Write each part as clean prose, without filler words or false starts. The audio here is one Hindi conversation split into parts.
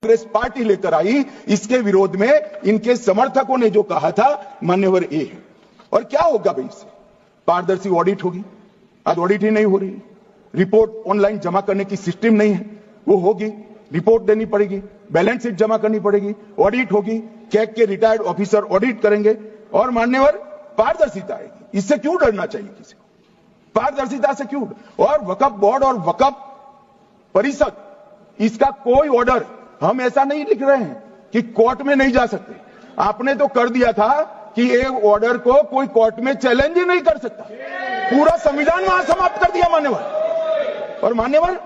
कांग्रेस पार्टी लेकर आई, इसके विरोध में इनके समर्थकों ने जो कहा था मान्यवर ए है। और क्या होगा भाई इससे? पारदर्शी ऑडिट होगी, आज ऑडिट ही नहीं हो रही, रिपोर्ट ऑनलाइन जमा करने की सिस्टम नहीं है, वो होगी, रिपोर्ट देनी पड़ेगी, बैलेंस शीट जमा करनी पड़ेगी, ऑडिट होगी, कैग के रिटायर्ड ऑफिसर ऑडिट करेंगे और मान्यवर पारदर्शिता आएगी। इससे क्यों डरना चाहिए किसी को? पारदर्शिता से क्यों? और वक्फ बोर्ड और वक्फ परिषद, इसका कोई ऑर्डर हम ऐसा नहीं लिख रहे हैं कि कोर्ट में नहीं जा सकते। आपने तो कर दिया था कि एक ऑर्डर को कोई कोर्ट में चैलेंज ही नहीं कर सकता, पूरा संविधान वहां समाप्त कर दिया मान्यवर। और मान्यवर,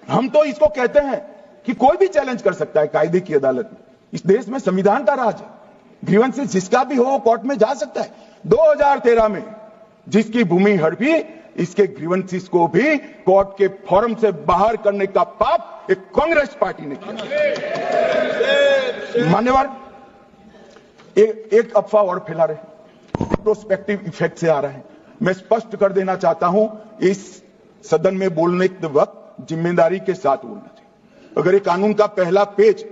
हम तो इसको कहते हैं कि कोई भी चैलेंज कर सकता है कायदे की अदालत में। इस देश में संविधान का राज है, ग्रीवेंसेस जिसका भी हो कोर्ट में जा सकता है। 2013 में जिसकी भूमि हड़पी, इसके ग्रीवेंसेस को भी कोर्ट के फोरम से बाहर करने का पाप एक कांग्रेस पार्टी ने किया। मान्यवर, एक अफवाह और फैला रहे, प्रोस्पेक्टिव इफेक्ट से आ रहा है। मैं स्पष्ट कर देना चाहता हूं, इस सदन में बोलने के वक्त जिम्मेदारी के साथ बोलना चाहिए। अगर ये कानून का पहला पेज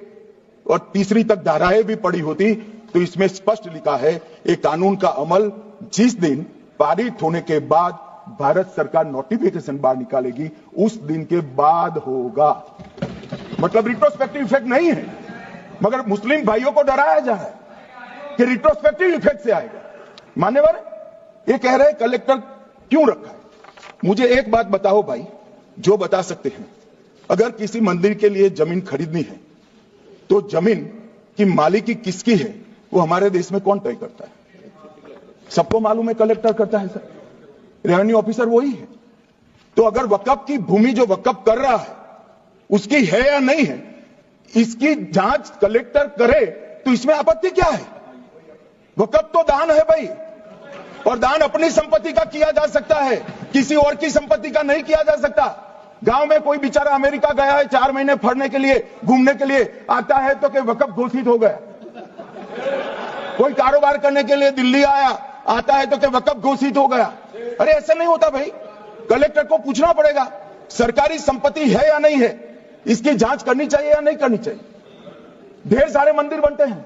और तीसरी तक धाराएं भी पड़ी होती तो इसमें स्पष्ट लिखा है, ये कानून का अमल जिस दिन पारित होने के बाद भारत सरकार नोटिफिकेशन बाहर निकालेगी, उस दिन के बाद होगा। मतलब रिट्रोस्पेक्टिव इफेक्ट नहीं है, मगर मुस्लिम भाइयों को डराया जा रहा है कि रिट्रोस्पेक्टिव इफेक्ट से आएगा। मान्यवर, ये कह रहे कलेक्टर क्यों रखा है? मुझे एक बात बताओ भाई, जो बता सकते हैं। अगर किसी मंदिर के लिए जमीन खरीदनी है तो जमीन की मालिकी किसकी है वो हमारे देश में कौन तय करता है? सबको मालूम है, कलेक्टर करता है सर, रेवेन्यू ऑफिसर वही है। तो अगर वक्फ की भूमि जो वक्फ कर रहा है उसकी है या नहीं है, इसकी जांच कलेक्टर करे तो इसमें आपत्ति क्या है? वक्फ तो दान है भाई, और दान अपनी संपत्ति का किया जा सकता है, किसी और की संपत्ति का नहीं किया जा सकता। गांव में कोई बेचारा अमेरिका गया है 4 महीने पढ़ने के लिए, घूमने के लिए आता है तो कि वक्फ घोषित हो गया। कोई कारोबार करने के लिए दिल्ली आता है तो कि वक्फ घोषित हो गया। अरे ऐसा नहीं होता भाई, कलेक्टर को पूछना पड़ेगा सरकारी संपत्ति है या नहीं है, इसकी जांच करनी चाहिए या नहीं करनी चाहिए। ढेर सारे मंदिर बनते हैं,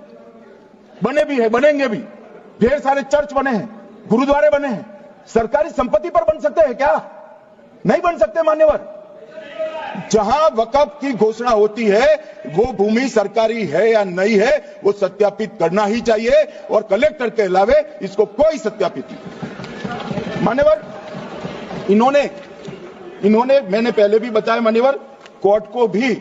बने भी है, बनेंगे भी, ढेर सारे चर्च बने हैं, गुरुद्वारे बने हैं, सरकारी संपत्ति पर बन सकते हैं क्या? नहीं बन सकते मान्यवर। जहां वक्फ की घोषणा होती है वो भूमि सरकारी है या नहीं है वो सत्यापित करना ही चाहिए, और कलेक्टर के अलावे इसको कोई सत्यापित नहीं। मान्यवर, इन्होंने मैंने पहले भी बताया मान्यवर, कोर्ट को भी